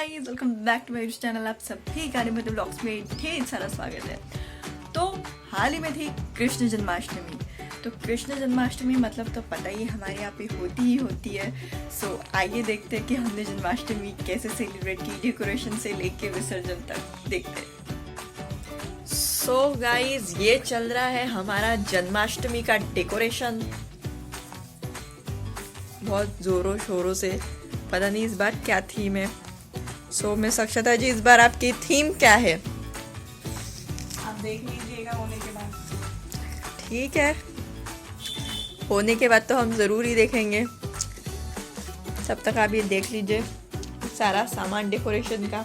Guys, welcome back to my channel. आप सभी गाने में ब्लॉग्स में ढेर सारा स्वागत है। तो हाल ही में थी कृष्ण जन्माष्टमी। तो कृष्ण जन्माष्टमी मतलब तो पता ही हमारे यहाँ पे होती ही होती है। सो आइए देखते हैं कि हमने जन्माष्टमी कैसे सेलिब्रेट की, डेकोरेशन से लेके विसर्जन तक देखते हैं। सो गाइस, ये चल रहा है हमारा जन्माष्टमी का डेकोरेशन बहुत जोरों शोरों से। पता नहीं इस बार क्या थीम है। सो मिस अक्षता जी, इस बार आपकी थीम क्या है? आप देख लीजिएगा होने के बाद। ठीक है, होने के बाद तो हम ज़रूर ही देखेंगे। तब तक आप ये देख लीजिए सारा सामान डेकोरेशन का।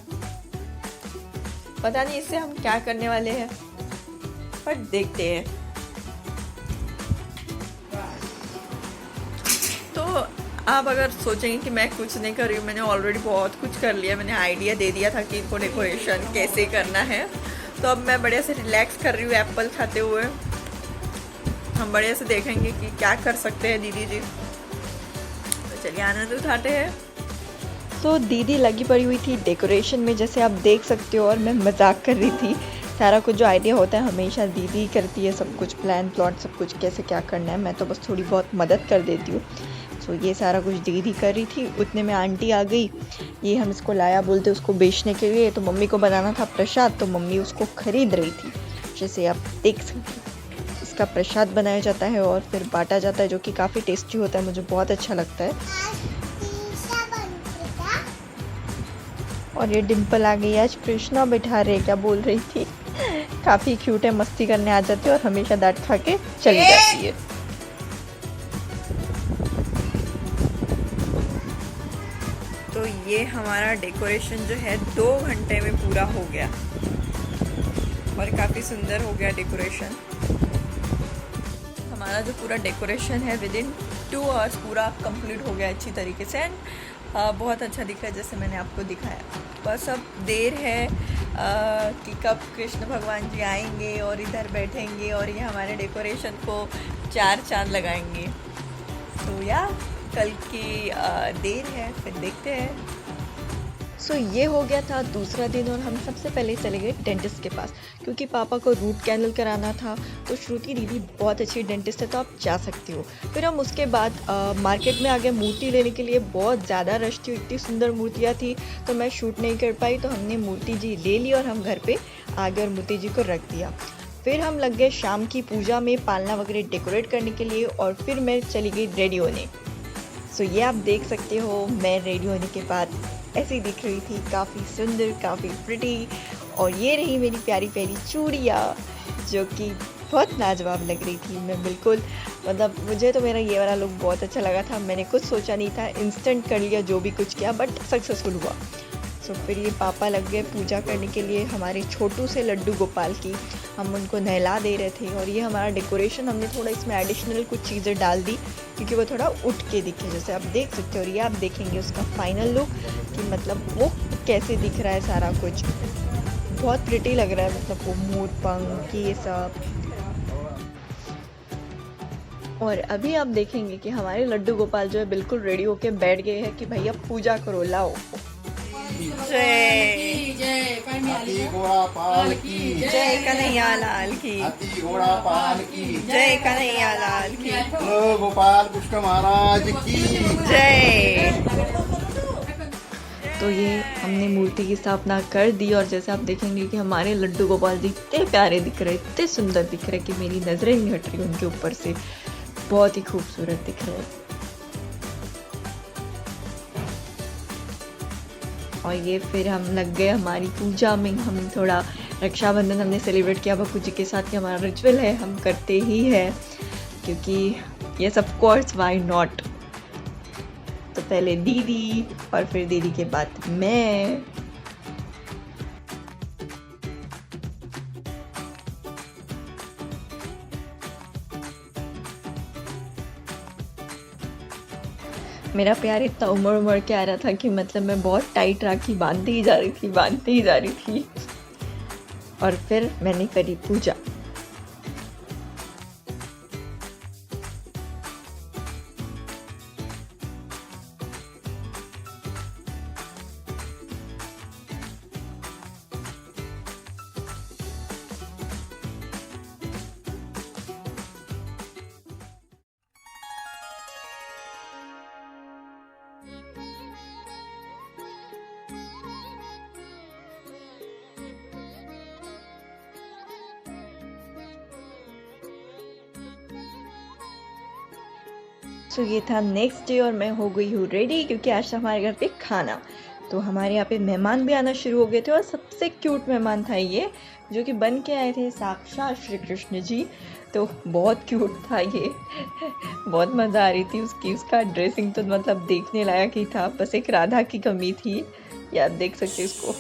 पता नहीं इससे हम क्या करने वाले हैं, पर देखते हैं। तो आप अगर सोचेंगे कि मैं कुछ नहीं कर रही हूँ, मैंने ऑलरेडी बहुत कुछ कर लिया। मैंने आइडिया दे दिया था कि इनको डेकोरेशन कैसे करना है। तो अब मैं बढ़िया से रिलैक्स कर रही हूँ एप्पल खाते हुए। हम बढ़िया से देखेंगे कि क्या कर सकते हैं दीदी जी। तो चलिए आनंद उठाते हैं। तो दीदी लगी पड़ी हुई थी डेकोरेशन में, जैसे आप देख सकते हो, और मैं मजाक कर रही थी। सारा कुछ जो आइडिया होता है हमेशा दीदी ही करती है, सब कुछ प्लान प्लॉट सब कुछ कैसे क्या करना है। मैं तो बस थोड़ी बहुत मदद कर देती हूँ। तो ये सारा कुछ दीदी कर रही थी। उतने में आंटी आ गई। ये हम इसको लाया बोलते उसको बेचने के लिए। तो मम्मी को बनाना था प्रसाद, तो मम्मी उसको खरीद रही थी। जैसे आप देख सकते हैं, इसका प्रसाद बनाया जाता है और फिर बांटा जाता है, जो कि काफ़ी टेस्टी होता है। मुझे बहुत अच्छा लगता है। और ये डिम्पल आ गई। आज कृष्णा बिठा रहे क्या बोल रही थी। काफ़ी क्यूट है, मस्ती करने आ जाती है और हमेशा डांट खा के चली जाती है। तो ये हमारा डेकोरेशन जो है 2 घंटे में पूरा हो गया और काफ़ी सुंदर हो गया डेकोरेशन। हमारा जो पूरा डेकोरेशन है विद इन 2 आवर्स पूरा कंप्लीट हो गया अच्छी तरीके से। एंड बहुत अच्छा दिखा जैसे मैंने आपको दिखाया। बस अब देर है कि कब कृष्ण भगवान जी आएंगे और इधर बैठेंगे और ये हमारे डेकोरेशन को 4 चांद लगाएंगे। तो या कल की देर है, फिर देखते हैं। सो ये हो गया था दूसरा दिन और हम सबसे पहले चले गए डेंटिस्ट के पास, क्योंकि पापा को रूट कैनल कराना था। तो श्रुति दीदी बहुत अच्छी डेंटिस्ट है, तो आप जा सकती हो। फिर हम उसके बाद मार्केट में आ गए मूर्ति लेने के लिए। बहुत ज़्यादा रश थी, इतनी सुंदर मूर्तियाँ थी, तो मैं शूट नहीं कर पाई। तो हमने मूर्ति जी ले ली और हम घर पे आ गए और मूर्ति जी को रख दिया। फिर हम लग गए शाम की पूजा में पालना वगैरह डेकोरेट करने के लिए, और फिर मैं चली गई रेडी होने। सो ये आप देख सकते हो, मैं रेडी होने के बाद ऐसी दिख रही थी, काफ़ी सुंदर, काफ़ी प्रिटी। और ये रही मेरी प्यारी प्यारी चूड़ियाँ, जो कि बहुत लाजवाब लग रही थी। मैं बिल्कुल मतलब मुझे तो मेरा ये वाला लुक बहुत अच्छा लगा था। मैंने कुछ सोचा नहीं था, इंस्टेंट कर लिया जो भी कुछ किया, बट सक्सेसफुल हुआ। सो फिर ये पापा लग गए पूजा करने के लिए हमारे छोटू से लड्डू गोपाल की। हम उनको नहला दे रहे थे। और ये हमारा डेकोरेशन हमने थोड़ा इसमें एडिशनल कुछ चीज़ें डाल दी, क्योंकि वो थोड़ा उठ के दिखे, जैसे आप देख सकते हो। और ये आप देखेंगे उसका फाइनल लुक कि मतलब वो कैसे दिख रहा है। सारा कुछ बहुत प्रिटी लग रहा है, मतलब वो मोर पंख ये सब। और अभी आप देखेंगे कि हमारे लड्डू गोपाल जो है बिल्कुल रेडी होके बैठ गए हैं कि भैया पूजा करो, लाओ। जय घोड़ा पाल की जय कन्हैया लाल की, हाथी घोड़ा पाल की जय कन्हैया लाल की, गोपाल कृष्ण महाराज की जय। तो ये हमने मूर्ति की स्थापना कर दी। और जैसे आप देखेंगे कि हमारे लड्डू गोपाल जी इतने प्यारे दिख रहे, इतने सुंदर दिख रहे कि मेरी नजरें नहीं हट रही उनके ऊपर से। बहुत ही खूबसूरत दिख रहे हैं। और ये फिर हम लग गए हमारी पूजा में। हम थोड़ा रक्षाबंधन हमने सेलिब्रेट किया बप्पू जी के साथ, कि हमारा रिचुअल है, हम करते ही है, क्योंकि ये सब कोर्स वाई नॉट। तो पहले दीदी और फिर दीदी के बाद मैं। मेरा प्यार इतना उमड़ के आ रहा था कि मतलब मैं बहुत टाइट राखी बांधती ही जा रही थी। और फिर मैंने करी पूजा। सो ये था नेक्स्ट डे और मैं हो गई हूँ रेडी क्योंकि आज था हमारे घर पे खाना। तो हमारे यहाँ पे मेहमान भी आना शुरू हो गए थे और सबसे क्यूट मेहमान था ये, जो कि बन के आए थे साक्षात श्री कृष्ण जी। तो बहुत क्यूट था ये बहुत मज़ा आ रही थी उसका ड्रेसिंग तो मतलब देखने लायक ही था, बस एक राधा की कमी थी। ये आप देख सकते हैं इसको।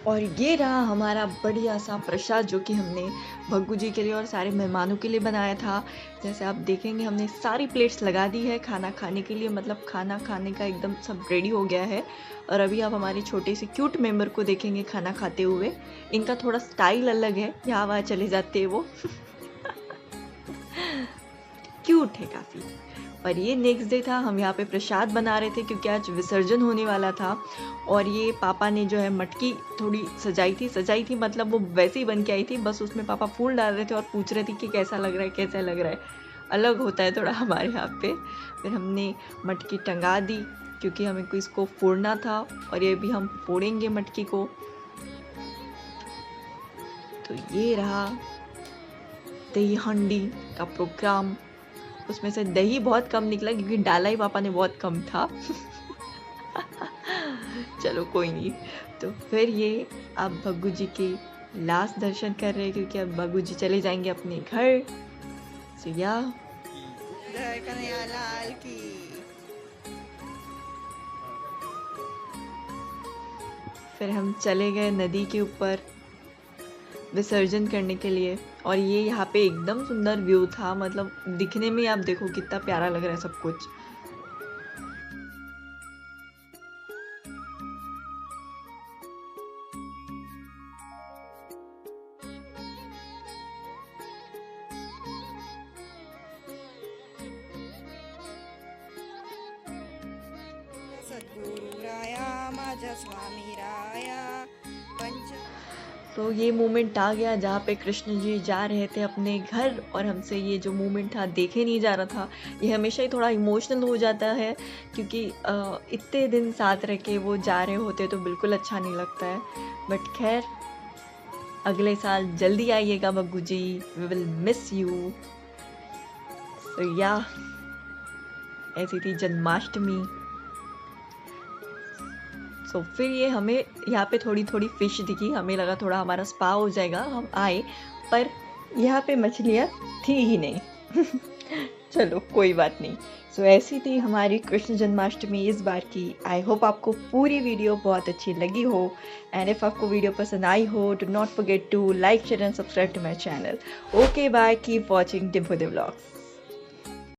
और ये रहा हमारा बढ़िया सा प्रसाद जो कि हमने भग्गू जी के लिए और सारे मेहमानों के लिए बनाया था। जैसे आप देखेंगे हमने सारी प्लेट्स लगा दी है खाना खाने के लिए, मतलब खाना खाने का एकदम सब रेडी हो गया है। और अभी आप हमारे छोटे से क्यूट मेंबर को देखेंगे खाना खाते हुए। इनका थोड़ा स्टाइल अलग है, यहाँ वहाँ चले जाते हैं वो क्यूट है काफ़ी। और ये नेक्स्ट डे था, हम यहाँ पे प्रसाद बना रहे थे क्योंकि आज विसर्जन होने वाला था। और ये पापा ने जो है मटकी थोड़ी सजाई थी मतलब वो वैसे ही बन के आई थी, बस उसमें पापा फूल डाल रहे थे और पूछ रहे थे कि कैसा लग रहा है। अलग होता है थोड़ा हमारे यहाँ पे। फिर हमने मटकी टंगा दी क्योंकि हमें को इसको फोड़ना था और ये भी हम फोड़ेंगे मटकी को। तो ये रहा दही हांडी का प्रोग्राम। उसमें से दही बहुत कम निकला क्योंकि डाला ही पापा ने बहुत कम था चलो कोई नहीं। तो फिर ये आप भग्गू जी के लास्ट दर्शन कर रहे हैं क्योंकि अब भग्गू जी चले जाएंगे अपने घर। सो या जय कन्हैया लाल की। फिर हम चले गए नदी के ऊपर विसर्जन करने के लिए। और ये यहाँ पे एकदम सुंदर व्यू था, मतलब दिखने में आप देखो कितना प्यारा लग रहा है सब कुछ। सद्गुरु राया माझा स्वामी राया पंच। तो ये मोमेंट आ गया जहाँ पे कृष्ण जी जा रहे थे अपने घर और हमसे ये जो मोमेंट था देखे नहीं जा रहा था। ये हमेशा ही थोड़ा इमोशनल हो जाता है क्योंकि इतने दिन साथ रह के वो जा रहे होते तो बिल्कुल अच्छा नहीं लगता है। बट खैर अगले साल जल्दी आइएगा भग्गू जी, वी विल मिस यू। सो या ऐसी थी जन्माष्टमी। सो फिर ये हमें यहाँ पे थोड़ी फ़िश दिखी, हमें लगा थोड़ा हमारा स्पा हो जाएगा, हम आए पर यहाँ पे मछलियाँ थी ही नहीं चलो कोई बात नहीं। सो ऐसी थी हमारी कृष्ण जन्माष्टमी इस बार की। आई होप आपको पूरी वीडियो बहुत अच्छी लगी हो एंड इफ़ आपको वीडियो पसंद आई हो do not forget to like share and subscribe to my channel. Okay bye, keep watching Dimpu the vlogs.